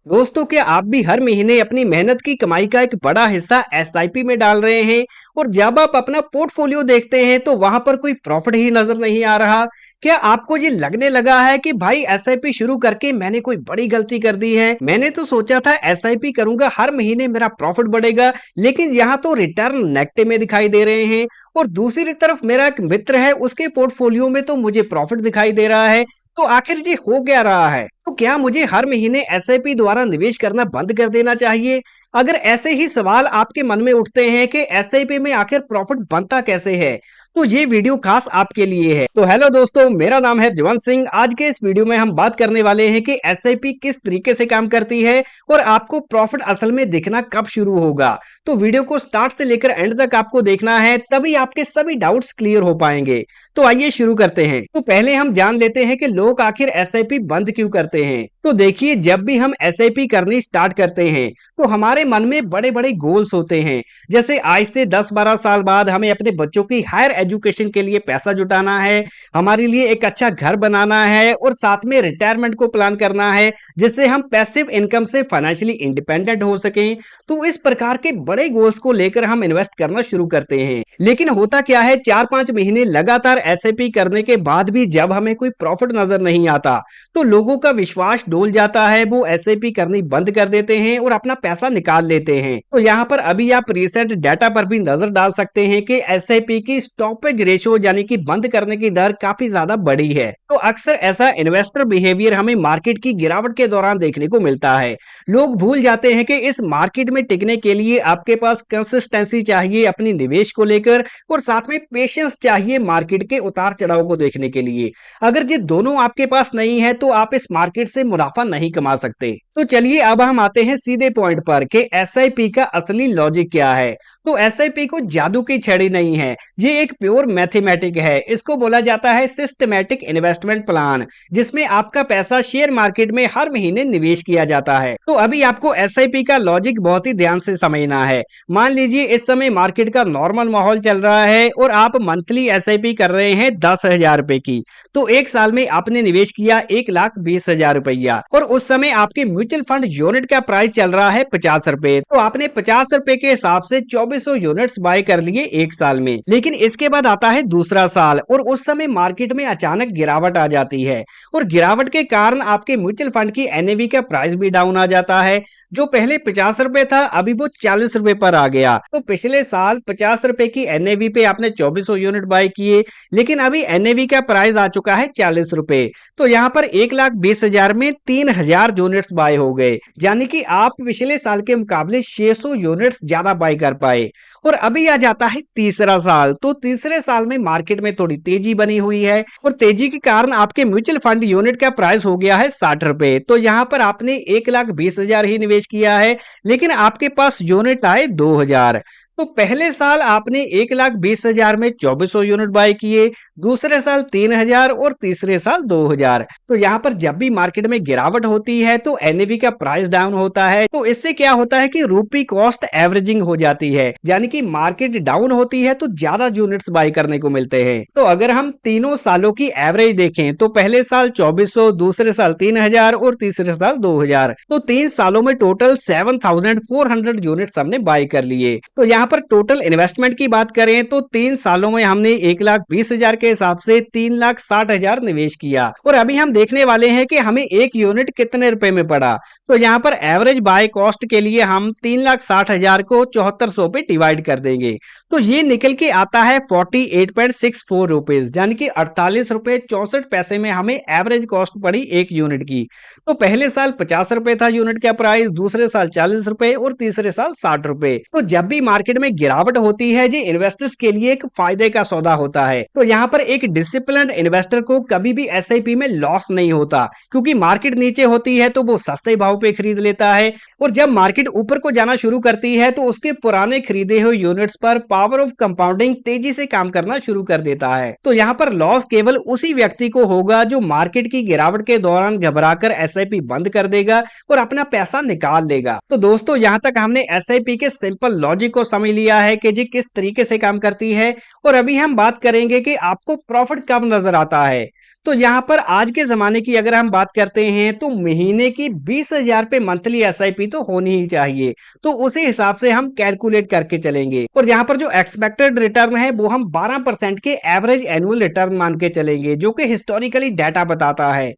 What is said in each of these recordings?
दोस्तों, क्या आप भी हर महीने अपनी मेहनत की कमाई का एक बड़ा हिस्सा एसआईपी में डाल रहे हैं और जब आप अपना पोर्टफोलियो देखते हैं तो वहां पर कोई प्रॉफिट ही नजर नहीं आ रहा। क्या आपको ये लगने लगा है कि भाई एसआईपी शुरू करके मैंने कोई बड़ी गलती कर दी है? मैंने तो सोचा था एसआईपी करूंगा, हर महीने मेरा प्रॉफिट बढ़ेगा, लेकिन यहाँ तो रिटर्न नेगेटिव में दिखाई दे रहे हैं। और दूसरी तरफ मेरा एक मित्र है, उसके पोर्टफोलियो में तो मुझे प्रॉफिट दिखाई दे रहा है। तो आखिर ये हो क्या रहा है? तो क्या मुझे हर महीने एसआईपी द्वारा निवेश करना बंद कर देना चाहिए? अगर ऐसे ही सवाल आपके मन में उठते हैं कि एसआईपी में आखिर प्रॉफिट बनता कैसे है, तो ये वीडियो खास आपके लिए है। तो हेलो दोस्तों, मेरा नाम है जवंत सिंह। आज के इस वीडियो में हम बात करने वाले हैं कि एसआईपी किस तरीके से काम करती है और आपको प्रॉफिट असल में दिखना कब शुरू होगा। तो वीडियो को स्टार्ट से लेकर एंड तक आपको देखना है, तभी आपके सभी डाउट्स क्लियर हो पाएंगे। तो आइए शुरू करते हैं। तो पहले हम जान लेते हैं कि लोग आखिर एसआईपी बंद क्यों करते हैं। तो देखिए, जब भी हम एसआईपी करनी स्टार्ट करते हैं तो हमारे मन में बड़े बड़े गोल्स होते हैं। जैसे आज से 10-12 साल बाद हमें अपने बच्चों की हायर एजुकेशन के लिए पैसा जुटाना है, हमारे लिए एक अच्छा घर बनाना है और साथ में रिटायरमेंट को प्लान करना है, जिससे हम पैसिव इनकम से फाइनेंशियली इंडिपेंडेंट हो सकें। तो इस प्रकार के बड़े गोल्स को लेकर हम इन्वेस्ट करना शुरू करते हैं। लेकिन होता क्या है, 4-5 महीने लगातार एसआईपी करने के बाद भी जब हमें कोई प्रॉफिट नजर नहीं आता तो लोगों का विश्वास डोल जाता है। वो एसआईपी करनी बंद कर देते हैं और अपना पैसा निकाल लेते हैं। तो यहाँ पर अभी आप रिसेंट डाटा पर भी नजर डाल सकते हैं कि एसआईपी की स्टॉपेज रेशियो यानी कि बंद करने की दर काफी ज्यादा बड़ी है। तो अक्सर ऐसा इन्वेस्टर बिहेवियर हमें मार्केट की गिरावट के दौरान देखने को मिलता है। लोग भूल जाते हैं कि इस मार्केट में टिकने के लिए आपके पास कंसिस्टेंसी चाहिए अपनी निवेश को लेकर, और साथ में पेशेंस चाहिए मार्केट के उतार चढ़ाव को देखने के लिए। अगर ये दोनों आपके पास नहीं है तो आप इस मार्केट से मुनाफा नहीं कमा सकते। तो चलिए अब हम आते हैं सीधे पॉइंट पर कि एसआईपी का असली लॉजिक क्या है। तो एसआईपी को जादू की छड़ी नहीं है, ये एक प्योर मैथमेटिक है। इसको बोला जाता है सिस्टमैटिक इन्वेस्टमेंट प्लान, जिसमें आपका पैसा शेयर मार्केट में हर महीने निवेश किया जाता है। तो अभी आपको एसआईपी का लॉजिक बहुत ही ध्यान से समझना है। मान लीजिए इस समय मार्केट का नॉर्मल माहौल चल रहा है और आप मंथली एसआईपी कर रहे हैं 10,000 रुपए की। तो एक साल में आपने निवेश किया 1,20,000 रुपया, और उस समय आपके म्यूचुअल फंड यूनिट का प्राइस चल रहा है 50 रुपए। तो आपने 50 रुपए के हिसाब से 2400 यूनिट्स बाय कर लिए एक साल में। लेकिन इसके बाद आता है दूसरा साल और उस समय मार्केट में अचानक गिरावट आ जाती है, और गिरावट के कारण आपके म्यूचुअल फंड की एनएवी का प्राइस भी डाउन आ जाता है। जो पहले 50 रुपए था अभी वो 40 रुपए पर आ गया। तो पिछले साल 50 रुपए की एनएवी पे आपने 2400 यूनिट बाय किए, लेकिन अभी एनएवी का प्राइस आ चुका है 40 रुपए। तो यहाँ पर 1,20,000 में 3,000 यूनिट्स बाय हो गए, यानी कि आप पिछले साल के मुकाबले 600 यूनिट्स ज्यादा बाय कर पाए। और अभी आ जाता है तीसरा साल। तो तीसरे साल में मार्केट में थोड़ी तेजी बनी हुई है और तेजी के कारण आपके म्यूचुअल फंड यूनिट का प्राइस हो गया है 60 रुपए। तो यहाँ पर आपने 1,20,000 ही निवेश किया है, लेकिन आपके पास यूनिट आए 2,000। तो पहले साल आपने 1,20,000 में 2400 यूनिट बाय किए, दूसरे साल 3,000 और तीसरे साल 2,000। तो यहाँ पर जब भी मार्केट में गिरावट होती है तो एनएवी का प्राइस डाउन होता है। तो इससे क्या होता है कि रूपी कॉस्ट एवरेजिंग हो जाती है, यानी कि मार्केट डाउन होती है तो ज्यादा यूनिट्स बाय करने को मिलते हैं। तो अगर हम तीनों सालों की एवरेज देखें तो पहले साल 2400, दूसरे साल 3,000 और तीसरे साल 2,000। तो 3 सालों में टोटल 7,400 यूनिट्स हमने बाय कर लिए। तो यहाँ पर टोटल इन्वेस्टमेंट की बात करें तो 3 सालों में हमने 1,20,000 के हिसाब से 3,60,000 निवेश किया। और अभी हम देखने वाले हैं कि हमें एक यूनिट कितने रुपए में पड़ा। तो यहाँ पर एवरेज बाय कॉस्ट के लिए हम 3,60,000 को 7400 पे डिवाइड कर देंगे। तो ये निकल के आता है 48.64 रुपीज, यानी कि 48 रुपए 64 पैसे में हमें एवरेज कॉस्ट पड़ी एक यूनिट की। तो पहले साल 50 रुपए था यूनिट का प्राइस, दूसरे साल 40 रुपए और तीसरे साल 60 रुपए। तो जब भी मार्केट में गिरावट होती है, ये इन्वेस्टर्स के लिए एक फायदे का सौदा होता है। तो यहाँ पर एक डिसिप्लिन्ड इन्वेस्टर को कभी भी एसआईपी में लॉस नहीं होता, क्योंकि मार्केट नीचे होती है तो वो सस्ते भाव पे खरीद लेता है, और जब मार्केट ऊपर को जाना शुरू करती है तो उसके पुराने खरीदे हुए यूनिट्स पर पावर ऑफ कंपाउंडिंग तेजी से काम करना शुरू कर देता है। तो यहाँ पर लॉस केवल उसी व्यक्ति को होगा जो मार्केट की गिरावट के दौरान घबराकर एसआईपी बंद कर देगा और अपना पैसा निकाल लेगा। तो दोस्तों, यहाँ तक हमने एसआईपी के सिंपल लॉजिक को समझ लिया है कि जी किस तरीके से काम करती है और अभी हम बात करेंगे कि आपको प्रॉफिट कब नजर आता है। तो यहाँ पर आज के ज़माने की अगर हम बात करते हैं तो महीने की 20,000 पे मंथली एसआईपी तो होनी ही चाहिए। तो उसी हिसाब से हम कैलकुलेट करके चलेंगे और यहाँ पर जो एक्सपेक्टेड रिटर्न है वो हम 12% के एवरेज एनुअल रिटर्न मान के चलेंगे, जो कि हिस्टोरिकली डाटा बताता है।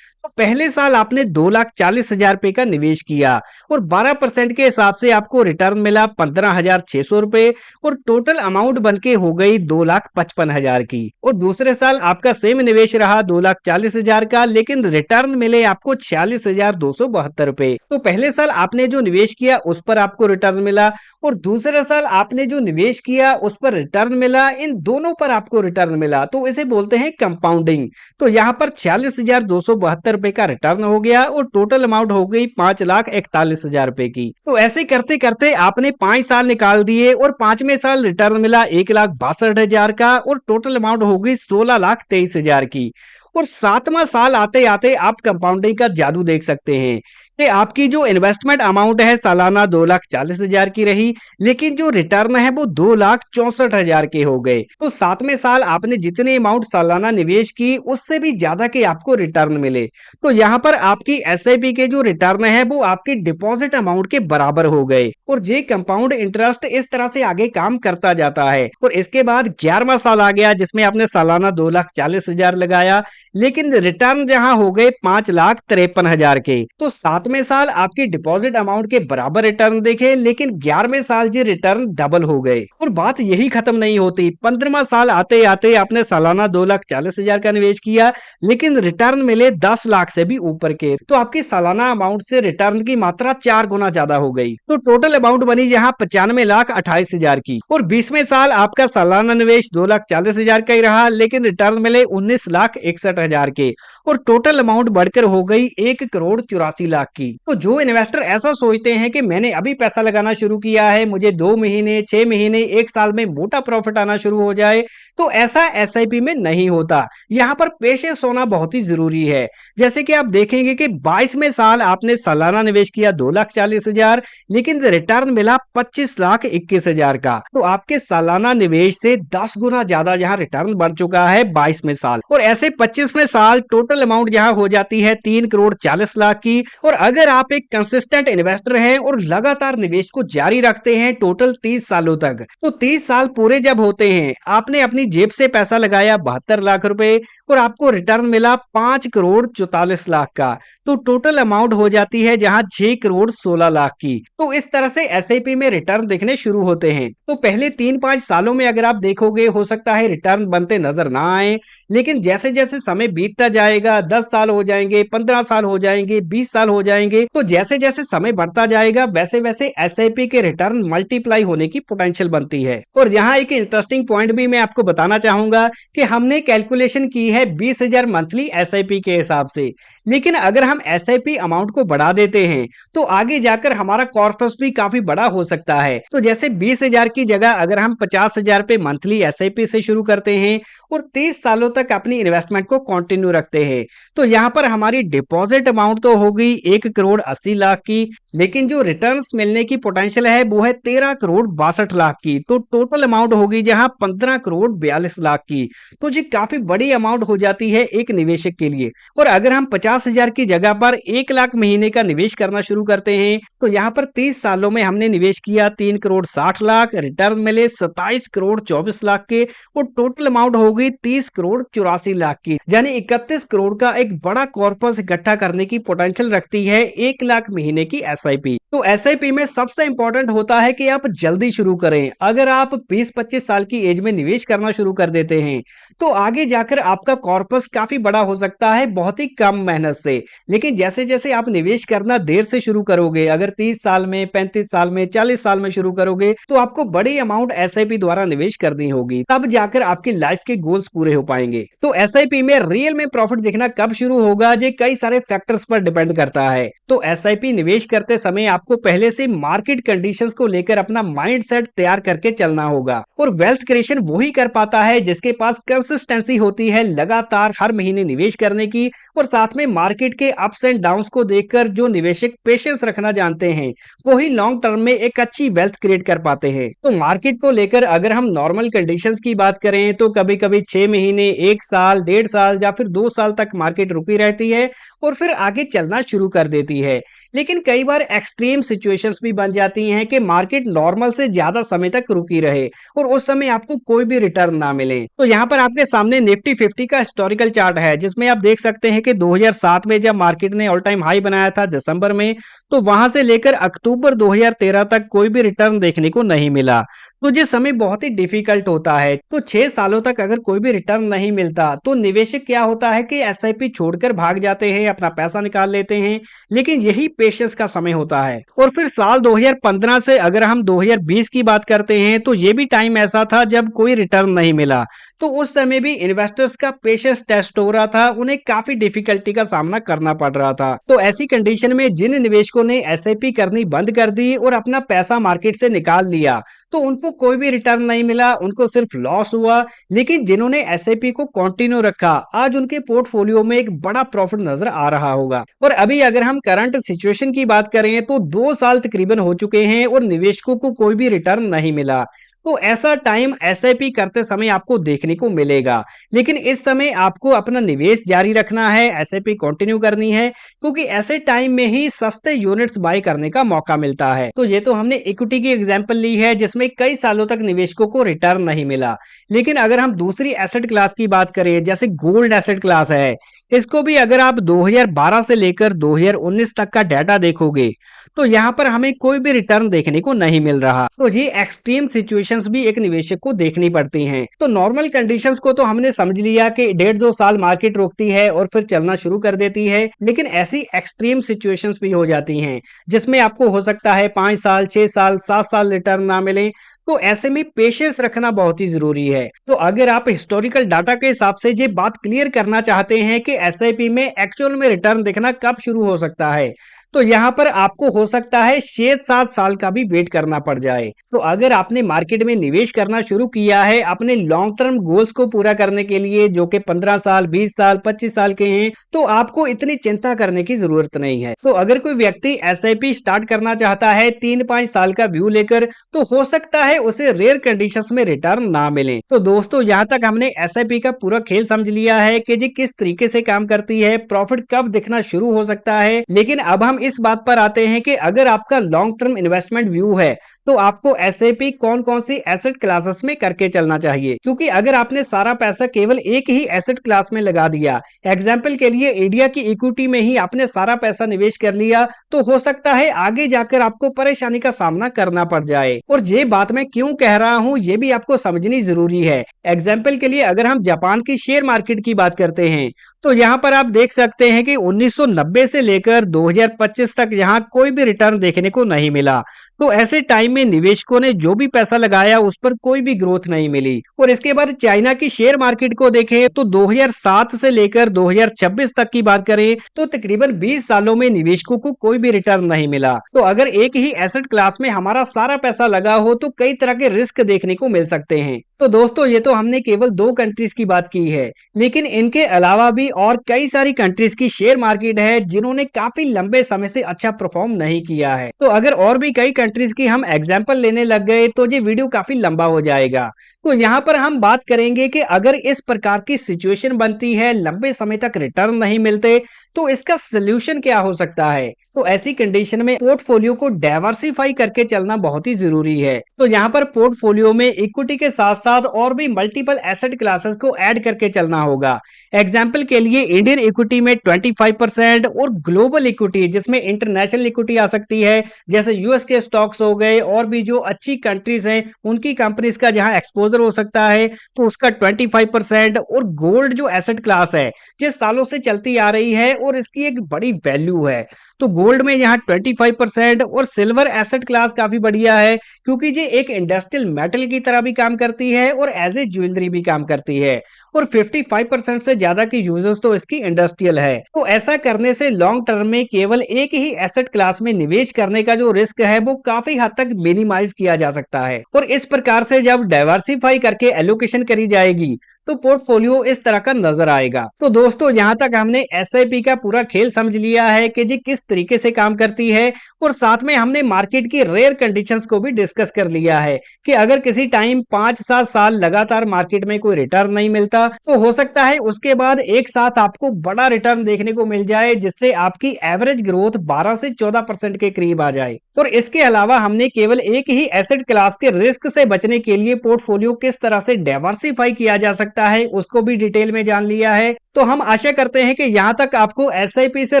तो पहले साल आपने 2,40,000 रुपए का निवेश किया और 12% के हिसाब से आपको रिटर्न मिला 15,600 रुपए और टोटल अमाउंट बन के हो गई 2,55,000 की। और दूसरे साल आपका सेम निवेश रहा 2,40,000 का, लेकिन रिटर्न मिले आपको 46,272 रुपए। तो पहले साल आपने जो निवेश किया उस पर आपको रिटर्न मिला और दूसरे साल आपने जो निवेश किया उस पर रिटर्न मिला, इन दोनों पर आपको रिटर्न मिला, तो इसे बोलते हैं कंपाउंडिंग। तो यहाँ पर 46,272 रुपए का रिटर्न हो गया और टोटल अमाउंट हो गई 5,41,000 रुपए की। तो ऐसे करते करते आपने 5 साल निकाल दिए और 5वें साल रिटर्न मिला 1,62,000 का और टोटल अमाउंट हो गई 16,23,000 की। और 7वां साल आते आते आप कंपाउंडिंग का जादू देख सकते हैं कि आपकी जो इन्वेस्टमेंट अमाउंट है सालाना 2,40,000 की रही, लेकिन जो रिटर्न है वो 2,64,000 के हो गए। तो 7वें साल आपने जितने अमाउंट सालाना निवेश की उससे भी ज्यादा के आपको रिटर्न मिले। तो यहाँ पर आपकी एसआईपी के जो रिटर्न है वो आपकी डिपॉजिट अमाउंट के बराबर हो गए और ये कंपाउंड इंटरेस्ट इस तरह से आगे काम करता जाता है। और इसके बाद 11वां साल आ गया जिसमें आपने सालाना 2,40,000 लगाया, लेकिन रिटर्न जहां हो गए 5,53,000 के। तो 7वें साल आपकी डिपॉजिट अमाउंट के बराबर रिटर्न देखे, लेकिन 11वें साल जी रिटर्न डबल हो गए। और बात यही खत्म नहीं होती, 15वां साल आते आते आपने सालाना 2,40,000 का निवेश किया, लेकिन रिटर्न मिले 10 लाख से भी ऊपर के। तो आपकी सालाना अमाउंट से रिटर्न की मात्रा 4 गुना ज्यादा हो गई। तो टोटल अमाउंट बनी जहां 95,28,000 की। और 20वें साल आपका सालाना निवेश 2,40,000 का ही रहा, लेकिन रिटर्न मिले 19,61,000 के और टोटल अमाउंट बढ़कर हो गई 1,84,00,000 की। तो जो इन्वेस्टर ऐसा सोचते हैं कि मैंने अभी पैसा लगाना शुरू किया है, मुझे 2 महीने, 6 महीने, 1 साल में मोटा प्रॉफिट आना शुरू हो जाए, तो ऐसा एसआईपी में नहीं होता। यहाँ पर पेशेंस होना बहुत ही जरूरी है। जैसे कि आप देखेंगे कि 22वें साल आपने सालाना निवेश किया 2,40,000, लेकिन रिटर्न मिला 25,21,000 का। तो आपके सालाना निवेश से 10 गुना ज्यादा यहाँ रिटर्न बढ़ चुका है 22वें साल। और ऐसे 25वें साल टोटल अमाउंट यहाँ हो जाती है 3,40,00,000 की। और अगर आप एक कंसिस्टेंट इन्वेस्टर हैं और लगातार निवेश को जारी रखते हैं टोटल 30 सालों तक, तो 30 साल पूरे जब होते हैं, आपने अपनी जेब से पैसा लगाया 72 लाख रुपए और आपको रिटर्न मिला 5,44,00,000 का, तो टोटल अमाउंट हो जाती है जहां 6,16,00,000 की। तो इस तरह से एसआईपी में रिटर्न दिखने शुरू होते हैं। तो पहले 3-5 सालों में अगर आप देखोगे हो सकता है रिटर्न बनते नजर ना आए, लेकिन जैसे जैसे समय बीतता जाएगा, 10 साल हो जाएंगे, 15 साल हो जाएंगे, 20 साल हो जाएंगे, तो जैसे जैसे समय बढ़ता जाएगा वैसे वैसे एसआईपी के रिटर्न मल्टीप्लाई होने की पोटेंशियल बनती है। और यहाँ एक इंटरेस्टिंग पॉइंट भी मैं आपको बताना चाहूंगा कि हमने कैलकुलेशन की है 20,000 मंथली एसआईपी के हिसाब से, लेकिन अगर हम एसआईपी अमाउंट को बढ़ा देते हैं तो आगे जाकर हमारा कॉर्पस भी काफी बड़ा हो सकता है। तो जैसे 20,000 की जगह अगर हम 50,000 पे मंथली एसआईपी से शुरू करते हैं और 30 सालों तक अपनी इन्वेस्टमेंट को कंटिन्यू रखते हैं, तो यहाँ पर हमारी डिपॉजिट अमाउंट तो हो गई 1,80,00,000 की, लेकिन जो रिटर्न्स मिलने की पोटेंशियल है वो है 13,62,00,000 की। तो टोटल अमाउंट होगी जहां 15,42,00,000 की। तो जी काफी बड़ी अमाउंट हो जाती है एक निवेशक के लिए। और अगर हम 50,000 की जगह पर 1 लाख महीने का निवेश करना शुरू करते हैं, तो यहाँ पर 30 सालों में हमने निवेश किया 3,60,00,000, रिटर्न मिले 27,24,00,000 के और टोटल अमाउंट हो गई 30,84,00,000 की। यानी 31 करोड़ का एक बड़ा कॉर्पस इकट्ठा करने की पोटेंशियल रखती है 1 लाख महीने की एसआईपी। तो एसआईपी में सबसे इंपॉर्टेंट होता है कि आप जल्दी शुरू करें। अगर आप 20-25 साल की एज में निवेश करना शुरू कर देते हैं तो आगे जाकर आपका कॉर्पस काफी बड़ा हो सकता है बहुत ही कम मेहनत से। लेकिन जैसे जैसे आप निवेश करना देर से शुरू करोगे, अगर 30 साल में, 35 साल में, 40 साल में शुरू करोगे, तो आपको बड़ी अमाउंट एसआईपी द्वारा निवेश करनी होगी, तब जाकर आपकी लाइफ के गोल्स पूरे हो पाएंगे। तो एसआईपी में रियल में प्रॉफिट दिखना कब शुरू होगा, ये कई सारे फैक्टर्स पर डिपेंड करता है। तो एसआईपी निवेश करते समय आप आपको पहले से मार्केट कंडीशंस को लेकर अपना माइंड सेट तैयार करके चलना होगा। और वेल्थ क्रिएशन वही कर पाता है जिसके पास कंसिस्टेंसी होती है लगातार हर महीने निवेश करने की, और साथ में मार्केट के अप्स एंड डाउन्स को देखकर जो निवेशक पेशेंस रखना जानते हैं वही लॉन्ग टर्म में एक अच्छी वेल्थ क्रिएट कर पाते हैं। तो मार्केट को लेकर अगर हम नॉर्मल कंडीशंस की बात करें तो कभी कभी 6 महीने, 1 साल, 1.5 साल या फिर 2 साल तक मार्केट रुकी रहती है और फिर आगे चलना शुरू कर देती है। लेकिन कई बार एक्सट्रीम सिचुएशंस भी बन जाती हैं कि मार्केट नॉर्मल से ज्यादा समय तक रुकी रहे और उस समय आपको कोई भी रिटर्न ना मिले। तो यहाँ पर आपके सामने निफ्टी 50 का हिस्टोरिकल चार्ट है जिसमें आप देख सकते हैं कि 2007 में जब मार्केट ने ऑल टाइम हाई बनाया था दिसंबर में, तो वहां से लेकर अक्टूबर 2013 तक कोई भी रिटर्न देखने को नहीं मिला। तो ये समय बहुत ही डिफिकल्ट होता है। तो 6 सालों तक अगर कोई भी रिटर्न नहीं मिलता तो निवेशक क्या होता है कि एसआईपी छोड़कर भाग जाते हैं, अपना पैसा निकाल लेते हैं। लेकिन यही पेशेंस का समय होता है। और फिर साल 2015 से अगर हम 2020 की बात करते हैं तो ये भी टाइम ऐसा था जब कोई रिटर्न नहीं मिला। तो उस समय भी इन्वेस्टर्स का पेशेंस टेस्ट हो रहा था, उन्हें काफी डिफिकल्टी का सामना करना पड़ रहा था। तो ऐसी कंडीशन में जिन निवेशकों ने एसआईपी करनी बंद कर दी और अपना पैसा मार्केट से निकाल लिया तो उनको कोई भी रिटर्न नहीं मिला, उनको सिर्फ लॉस हुआ। लेकिन जिन्होंने एसआईपी को कंटिन्यू रखा आज उनके पोर्टफोलियो में एक बड़ा प्रॉफिट नजर आ रहा होगा। और अभी अगर हम करंट सिचुएशन की बात करें तो 2 साल तकरीबन हो चुके हैं और निवेशकों को कोई भी रिटर्न नहीं मिला। तो ऐसा टाइम एसआईपी करते समय आपको देखने को मिलेगा। लेकिन इस समय आपको अपना निवेश जारी रखना है, एसआईपी कंटिन्यू करनी है, क्योंकि ऐसे टाइम में ही सस्ते यूनिट्स बाय करने का मौका मिलता है। तो ये तो हमने इक्विटी की एग्जांपल ली है जिसमें कई सालों तक निवेशकों को रिटर्न नहीं मिला। लेकिन अगर हम दूसरी एसेट क्लास की बात करें जैसे गोल्ड एसेट क्लास है, इसको भी अगर आप 2012 से लेकर 2019 तक का डाटा देखोगे तो यहाँ पर हमें कोई भी रिटर्न देखने को नहीं मिल रहा। तो ये एक्सट्रीम सिचुएशंस भी एक निवेशक को देखनी पड़ती हैं। तो नॉर्मल कंडीशंस को तो हमने समझ लिया कि 1.5-2 साल मार्केट रोकती है और फिर चलना शुरू कर देती है। लेकिन ऐसी एक्सट्रीम सिचुएशंस भी हो जाती हैं जिसमें आपको हो सकता है 5 साल, 6 साल, 7 साल रिटर्न ना मिले। तो ऐसे में पेशेंस रखना बहुत ही जरूरी है। तो अगर आप हिस्टोरिकल डाटा के हिसाब से ये बात क्लियर करना चाहते हैं कि एसआईपी में एक्चुअल में रिटर्न दिखना कब शुरू हो सकता है, तो यहाँ पर आपको हो सकता है 6-7 साल का भी वेट करना पड़ जाए। तो अगर आपने मार्केट में निवेश करना शुरू किया है अपने लॉन्ग टर्म गोल्स को पूरा करने के लिए जो कि 15 साल, 20 साल, 25 साल के हैं, तो आपको इतनी चिंता करने की जरूरत नहीं है। तो अगर कोई व्यक्ति एसआईपी स्टार्ट करना चाहता है 3-5 साल का व्यू लेकर, तो हो सकता है उसे रेयर कंडीशंस में रिटर्न ना मिले। तो दोस्तों यहाँ तक हमने एसआईपी का पूरा खेल समझ लिया है कि जी किस तरीके से काम करती है, प्रॉफिट कब दिखना शुरू हो सकता है। लेकिन अब हम इस बात पर आते हैं कि अगर आपका लॉन्ग टर्म इन्वेस्टमेंट व्यू है तो आपको एसआईपी कौन कौन सी एसेट क्लासेस में करके चलना चाहिए। क्योंकि अगर आपने सारा पैसा केवल एक ही एसेट क्लास में लगा दिया, एग्जांपल के लिए इंडिया की इक्विटी में ही आपने सारा पैसा निवेश कर लिया, तो हो सकता है आगे जाकर आपको परेशानी का सामना करना पड़ जाए। और ये बात मैं क्यों कह रहा हूँ ये भी आपको समझनी जरूरी है। एग्जाम्पल के लिए अगर हम जापान की शेयर मार्केट की बात करते हैं तो यहाँ पर आप देख सकते हैं कि 1990 से लेकर 2025 तक यहाँ कोई भी रिटर्न देखने को नहीं मिला। तो ऐसे टाइम में निवेशकों ने जो भी पैसा लगाया उस पर कोई भी ग्रोथ नहीं मिली। और इसके बाद चाइना की शेयर मार्केट को देखें तो 2007 से लेकर 2026 तक की बात करें तो तकरीबन 20 सालों में निवेशकों को कोई भी रिटर्न नहीं मिला। तो अगर एक ही एसेट क्लास में हमारा सारा पैसा लगा हो तो कई तरह के रिस्क देखने को मिल सकते हैं। तो दोस्तों ये तो हमने केवल 2 कंट्रीज की बात की है, लेकिन इनके अलावा भी और कई सारी कंट्रीज की शेयर मार्केट है जिन्होंने काफी लंबे समय से अच्छा परफॉर्म नहीं किया है। तो अगर और भी कई कंट्रीज की हम एग्जांपल लेने लग गए तो ये वीडियो काफी लंबा हो जाएगा। तो यहाँ पर हम बात करेंगे कि अगर इस प्रकार की सिचुएशन बनती है, लंबे समय तक रिटर्न नहीं मिलते, तो इसका सोल्यूशन क्या हो सकता है। तो ऐसी कंडीशन में पोर्टफोलियो को डाइवर्सिफाई करके चलना बहुत ही जरूरी है। तो यहाँ पर पोर्टफोलियो में इक्विटी के साथ साथ और भी मल्टीपल एसेट क्लासेस को ऐड करके चलना होगा। एग्जाम्पल के लिए इंडियन इक्विटी में 25% और ग्लोबल इक्विटी जिसमें इंटरनेशनल इक्विटी आ सकती है, जैसे यूएस के स्टॉक्स हो गए और भी जो अच्छी कंट्रीज हैं उनकी कंपनीज का जहां एक्सपोजर हो सकता है तो उसका 25%। और गोल्ड जो एसेट क्लास है जिस सालों से चलती आ रही है और इसकी एक बड़ी वैल्यू है, तो गोल्ड में यहाँ 25% और सिल्वर एसेट क्लास काफी बढ़िया है क्योंकि ये एक इंडस्ट्रियल मेटल की तरह भी काम करती है और एज ए ज्वेलरी भी काम करती है और 55% से ज्यादा की यूजर्स तो इसकी इंडस्ट्रियल है। तो ऐसा करने से लॉन्ग टर्म में केवल एक ही एसेट क्लास में निवेश करने का जो रिस्क है वो काफी हद तक मिनिमाइज किया जा सकता है और इस प्रकार से जब डाइवर्सिफाई करके एलोकेशन करी जाएगी तो पोर्टफोलियो इस तरह का नजर आएगा। तो दोस्तों यहाँ तक हमने एसआईपी का पूरा खेल समझ लिया है कि जी किस तरीके से काम करती है और साथ में हमने मार्केट की रेयर कंडीशंस को भी डिस्कस कर लिया है कि अगर किसी टाइम 5-7 साल लगातार मार्केट में कोई रिटर्न नहीं मिलता तो हो सकता है उसके बाद एक साथ आपको बड़ा रिटर्न देखने को मिल जाए जिससे आपकी एवरेज ग्रोथ 12 से 14% के करीब आ जाए। और इसके अलावा हमने केवल एक ही एसेट क्लास के रिस्क से बचने के लिए पोर्टफोलियो किस तरह से डाइवर्सिफाई किया जा सकता है उसको भी डिटेल में जान लिया है। तो हम आशा करते हैं कि यहाँ तक आपको एसआईपी से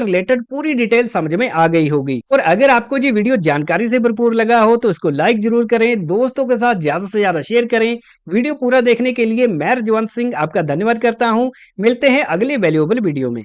रिलेटेड पूरी डिटेल समझ में आ गई होगी और अगर आपको ये वीडियो जानकारी से भरपूर लगा हो तो इसको लाइक जरूर करें, दोस्तों के साथ ज्यादा से ज्यादा शेयर करें। वीडियो पूरा देखने के लिए मैं रजवंत सिंह आपका धन्यवाद करता हूँ। मिलते हैं अगले वैल्यूएबल वीडियो में।